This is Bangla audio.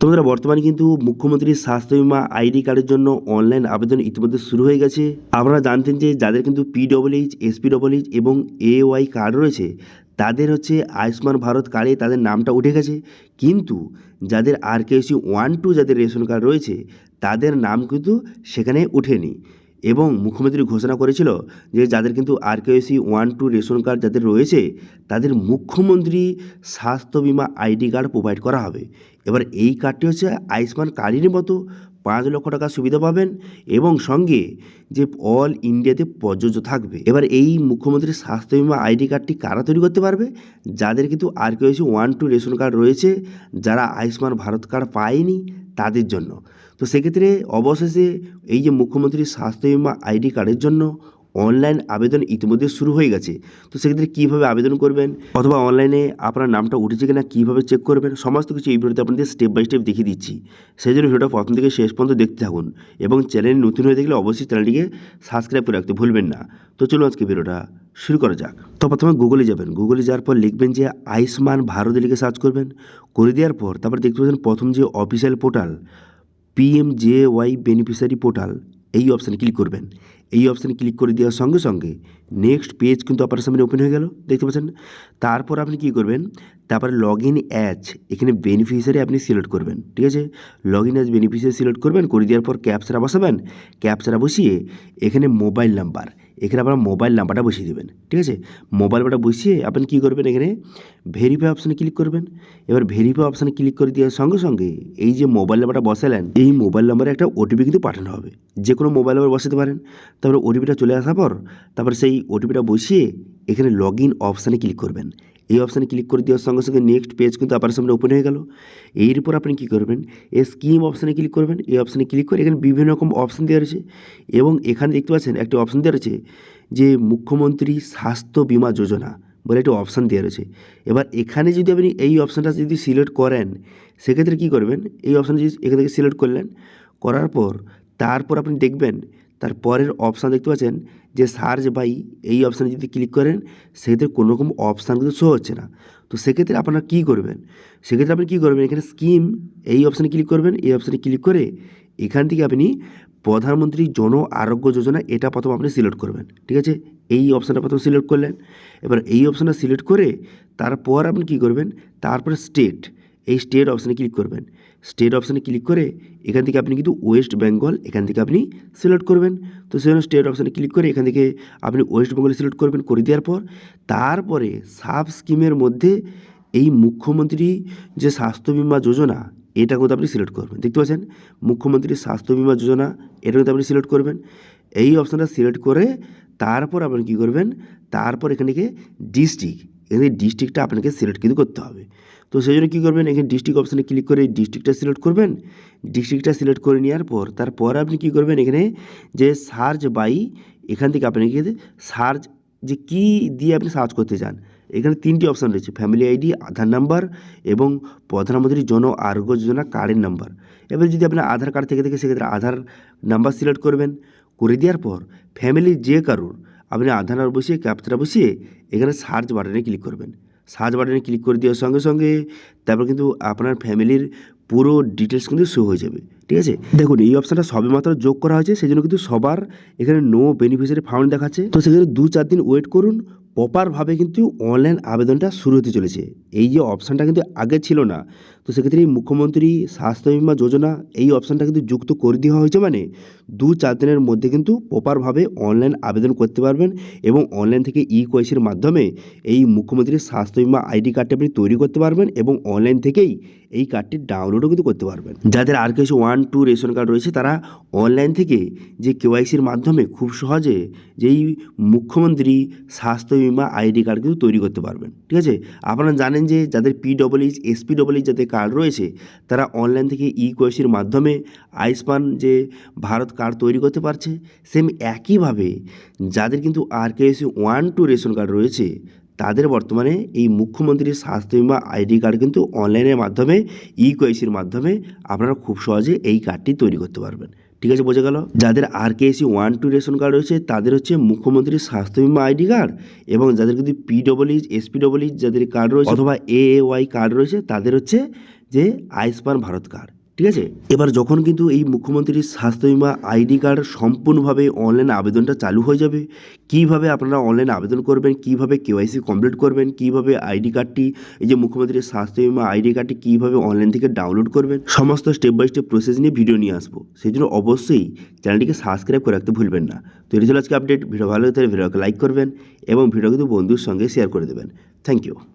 তোমাদের বর্তমানে কিন্তু মুখ্যমন্ত্রীর স্বাস্থ্য বিমা আইডি কার্ডের জন্য অনলাইন আবেদন ইতিমধ্যে শুরু হয়ে গেছে। আপনারা জানতেন যে যাদের কিন্তু পিডব্লিউএইচ, এসপিডব্লিউএইচ এবং এওয়াই কার্ড রয়েছে তাদের হচ্ছে আয়ুষ্মান ভারত কার্ডে তাদের নামটা উঠে গেছে, কিন্তু যাদের আরকেএসি 1-2 যাদের রেশন কার্ড রয়েছে তাদের নাম কিন্তু সেখানে ওঠেনি। এবং মুখ্যমন্ত্রী ঘোষণা করেছিল যে যাদের কিন্তু আরকেএসি 1-2 রেশন কার্ড যাদের রয়েছে তাদের মুখ্যমন্ত্রী স্বাস্থ্য বিমা আইডি কার্ড প্রোভাইড করা হবে। এবার এই কার্ডটি হচ্ছে আয়ুষ্মান কার্ডের মতো 5 লক্ষ টাকা সুবিধা পাবেন এবং সঙ্গে যে অল ইন্ডিয়াতে প্রযোজ্য থাকবে। এবার এই মুখ্যমন্ত্রীর স্বাস্থ্য বিমা আইডি কার্ডটি কারা তৈরি করতে পারবে? যাদের কিন্তু আরকেএসি 1-2 রেশন কার্ড রয়েছে, যারা আয়ুষ্মান ভারত কার্ড পায়নি তাদের জন্য। তো সেক্ষেত্রে অবশেষে এই যে মুখ্যমন্ত্রীর স্বাস্থ্য বিমা আইডি কার্ডের জন্য অনলাইন আবেদন ইতিমধ্যে শুরু হয়ে গেছে। তো সেক্ষেত্রে কীভাবে আবেদন করবেন অথবা অনলাইনে আপনার নামটা উঠেছে কিনা কীভাবে চেক করবেন সমস্ত কিছু এই ভিডিওতে আপনাদের স্টেপ বাই স্টেপ দেখিয়ে দিচ্ছি। সেই জন্য ভিডিওটা প্রথম থেকে শেষ পর্যন্ত দেখতে থাকুন এবং চ্যানেল নতুন হয়ে দেখলে অবশ্যই চ্যানেলটিকে সাবস্ক্রাইব করে রাখতে ভুলবেন না। তো চলুন আজকে ভিডিওটা শুরু করা যাক। তো প্রথমে গুগলে যাবেন, গুগলে যাওয়ার পর লিখবেন যে আয়ুষ্মান ভারত লিখে সার্চ করবেন। করে দেওয়ার পর তারপর দেখতে পাচ্ছেন প্রথম যে official portal PMJAY beneficiary portal, এই অপশানে ক্লিক করবেন। এই অপশানে ক্লিক করে দেওয়ার সঙ্গে সঙ্গে নেক্সট পেজ কিন্তু আপনার সামনে ওপেন হয়ে গেল, দেখতে পাচ্ছেন। তারপর আপনি কী করবেন, তারপরে লগ ইন অ্যাজ, এখানে বেনিফিশিয়ারি আপনি সিলেক্ট করবেন, ঠিক আছে। Log in as beneficiary select করবেন, করে দেওয়ার পর ক্যাপচারা বসাবেন। ক্যাপচারা বসিয়ে এখানে মোবাইল নাম্বার, এখানে আপনার মোবাইল নাম্বারটা বসিয়ে দেবেন, ঠিক আছে। মোবাইল নাম্বারটা বসিয়ে আপনি কী করবেন, এখানে ভেরিফাই অপশানে ক্লিক করবেন। এবার ভেরিফাই অপশানে ক্লিক করে দেওয়ার সঙ্গে সঙ্গে এই যে মোবাইল নাম্বারটা বসালেন এই মোবাইল নাম্বারে একটা ওটিপি কিন্তু পাঠানো হবে, যে কোনো মোবাইল নাম্বার বসাতে পারেন। তারপরে ওটিপিটা চলে আসার পর তারপর সেই ওটিপিটা বসিয়ে এখানে লগ ইন অপশানে ক্লিক করবেন। এই অপশানে ক্লিক করে দেওয়ার সঙ্গে সঙ্গে নেক্সট পেজ কিন্তু আপনার সামনে ওপেন হয়ে গেল। এরপর আপনি কী করবেন, এই স্কিম অপশানে ক্লিক করবেন। এই অপশানে ক্লিক করে এখানে বিভিন্ন রকম অপশান দেওয়া রয়েছে এবং এখানে দেখতে পাচ্ছেন একটি অপশান দেওয়া রয়েছে যে মুখ্যমন্ত্রী স্বাস্থ্য বিমা যোজনা বলে একটি অপশান দেওয়া রয়েছে। এবার এখানে যদি আপনি এই অপশানটা যদি সিলেক্ট করেন সেক্ষেত্রে কী করবেন, এই অপশান যদি এখান থেকে সিলেক্ট করলেন, করার পর তারপর আপনি দেখবেন তারপরের অপশান দেখতে পাচ্ছেন যে সার্চ বাই, এই অপশানে যদি ক্লিক করেন সেক্ষেত্রে কোনো রকম অপশান কিন্তু শো হচ্ছে না। তো সেক্ষেত্রে আপনারা কী করবেন, সেক্ষেত্রে আপনি কী করবেন, এখানে স্কিম এই অপশানে ক্লিক করবেন। এই অপশানে ক্লিক করে এখান থেকে আপনি প্রধানমন্ত্রী জন আরোগ্য যোজনা এটা প্রথম আপনি সিলেক্ট করবেন, ঠিক আছে। এই অপশানটা প্রথম সিলেক্ট করলেন। এবার এই অপশানটা সিলেক্ট করে তারপর আপনি কী করবেন, তারপরে স্টেট, এই স্টেট অপশানে ক্লিক করবেন। স্টেট অপশানে ক্লিক করে এখান থেকে আপনি কিন্তু ওয়েস্ট বেঙ্গল এখান থেকে আপনি সিলেক্ট করবেন। তো সেজন্য স্টেট অপশানে ক্লিক করে এখান থেকে আপনি ওয়েস্ট বেঙ্গল সিলেক্ট করবেন। করে দেওয়ার পর তারপরে সাব স্কিমের মধ্যে এই মুখ্যমন্ত্রী যে স্বাস্থ্য বিমা যোজনা এটা কিন্তু আপনি সিলেক্ট করবেন, দেখতে পাচ্ছেন মুখ্যমন্ত্রী স্বাস্থ্য বিমা যোজনা এটা কিন্তু আপনি সিলেক্ট করবেন। এই অপশানটা সিলেক্ট করে তারপর আপনি কী করবেন, তারপর এখান থেকে ডিস্ট্রিক্ট, এখানে ডিস্ট্রিক্টটা আপনাকে সিলেক্ট কিন্তু করতে হবে। তো সেই জন্য কী করবেন, এখানে ডিস্ট্রিক্ট অপশানে ক্লিক করে ডিস্ট্রিক্টটা সিলেক্ট করবেন। ডিস্ট্রিক্টটা সিলেক্ট করে নেওয়ার পর তারপর আপনি কী করবেন, এখানে যে সার্চ বাই, এখান থেকে আপনি সার্চ যে কী দিয়ে আপনি সার্চ করতে চান, এখানে 3টি অপশান রয়েছে, ফ্যামিলি আইডি, আধার নাম্বার এবং প্রধানমন্ত্রী জন আরোগ্য যোজনা কার্ডের নাম্বার। এবার যদি আপনার আধার কার্ড থেকে থাকে সেক্ষেত্রে আধার নাম্বার সিলেক্ট করবেন। করে দেওয়ার পর ফ্যামিলির যে কারোর আপনি আধার নাম্বার বসিয়ে ক্যাপচারা বসিয়ে এখানে সার্চ বাটনে ক্লিক করবেন। সার্চ বাটনে ক্লিক করে দেওয়ার সঙ্গে সঙ্গে তারপর কিন্তু আপনার ফ্যামিলির পুরো ডিটেলস কিন্তু শো হয়ে যাবে, ঠিক আছে। দেখুন এই অপশানটা সবেমাত্র যোগ করা হয়েছে, সেই জন্য কিন্তু সবার এখানে নো বেনিফিশিয়ারি ফাউন্ড দেখাচ্ছে। তো সেক্ষেত্রে 2-4 দিন ওয়েট করুন, প্রপারভাবে কিন্তু অনলাইন আবেদনটা শুরু হতে চলেছে। এই যে অপশানটা কিন্তু আগে ছিল না, তো সেক্ষেত্রে মুখ্যমন্ত্রী স্বাস্থ্য বিমা যোজনা এই অপশানটা কিন্তু যুক্ত করে দেওয়া হয়েছে, মানে 2-4 দিনের মধ্যে কিন্তু প্রপারভাবে অনলাইন আবেদন করতে পারবেন এবং অনলাইন থেকে ইকেওয়াইসির মাধ্যমে এই মুখ্যমন্ত্রীর স্বাস্থ্য বিমা আইডি কার্ডটি আপনি তৈরি করতে পারবেন এবং অনলাইন থেকেই এই কার্ডটি ডাউনলোডও কিন্তু করতে পারবেন। যাদের আরকেএসি 1-2 রেশন কার্ড রয়েছে তারা অনলাইন থেকে যে কেওয়াইসির মাধ্যমে খুব সহজে যেই মুখ্যমন্ত্রী স্বাস্থ্য বিমা আইডি কার্ড কিন্তু তৈরি করতে পারবেন, ঠিক আছে। আপনারা জানেন যে যাদের পিডব্লিউএইচ, এসপিডব্লিউএইচ যাদের কার্ড রয়েছে তারা অনলাইন থেকে ইকেওয়াইসির মাধ্যমে আয়ুষ্মান যে ভারত কার্ড তৈরি করতে পারছে। সেম একইভাবে যাদের কিন্তু আরকেএসি 1-2 রেশন কার্ড রয়েছে তাদের বর্তমানে এই মুখ্যমন্ত্রীর স্বাস্থ্য বিমা আইডি কার্ড কিন্তু অনলাইনের মাধ্যমে ইকেওয়াইসির মাধ্যমে আপনারা খুব সহজে এই কার্ডটি তৈরি করতে পারবেন, ঠিক আছে, বোঝা গেল। যাদের আরকেএসি 1-2 রেশন কার্ড রয়েছে তাদের হচ্ছে মুখ্যমন্ত্রীর স্বাস্থ্য বিমা আইডি কার্ড, এবং যাদের কিন্তু পিডব্লিউএইচ, এসপিডব্লিউএইচ যাদের কার্ড রয়েছে অথবা এএওয়াই কার্ড রয়েছে তাদের হচ্ছে যে আয়ুষ্মান ভারত কার্ড। ঠিক আছে, এবার যখন কিন্তু এই মুখ্যমন্ত্রীর স্বাস্থ্য বিমা আইডি কার্ড সম্পূর্ণভাবে অনলাইন আবেদনটা চালু হয়ে যাবে, কিভাবে আপনারা অনলাইন আবেদন করবেন, কিভাবে কেওয়াইসি কমপ্লিট করবেন, কিভাবে আইডি কার্ডটি, এই যে মুখ্যমন্ত্রীর স্বাস্থ্য বিমা আইডি কার্ডটি কিভাবে অনলাইন থেকে ডাউনলোড করবেন, সমস্ত স্টেপ বাই স্টেপ প্রসেস নিয়ে ভিডিও নিয়ে আসবো। সেই জন্য অবশ্যই চ্যানেলটিকে সাবস্ক্রাইব করে রাখতে ভুলবেন না। তো এই ছিল আজকে আপডেট। ভিডিও ভালো হলে ভিডিওকে লাইক করবেন এবং ভিডিও কিন্তু বন্ধুর সঙ্গে শেয়ার করে দেবেন। Thank you.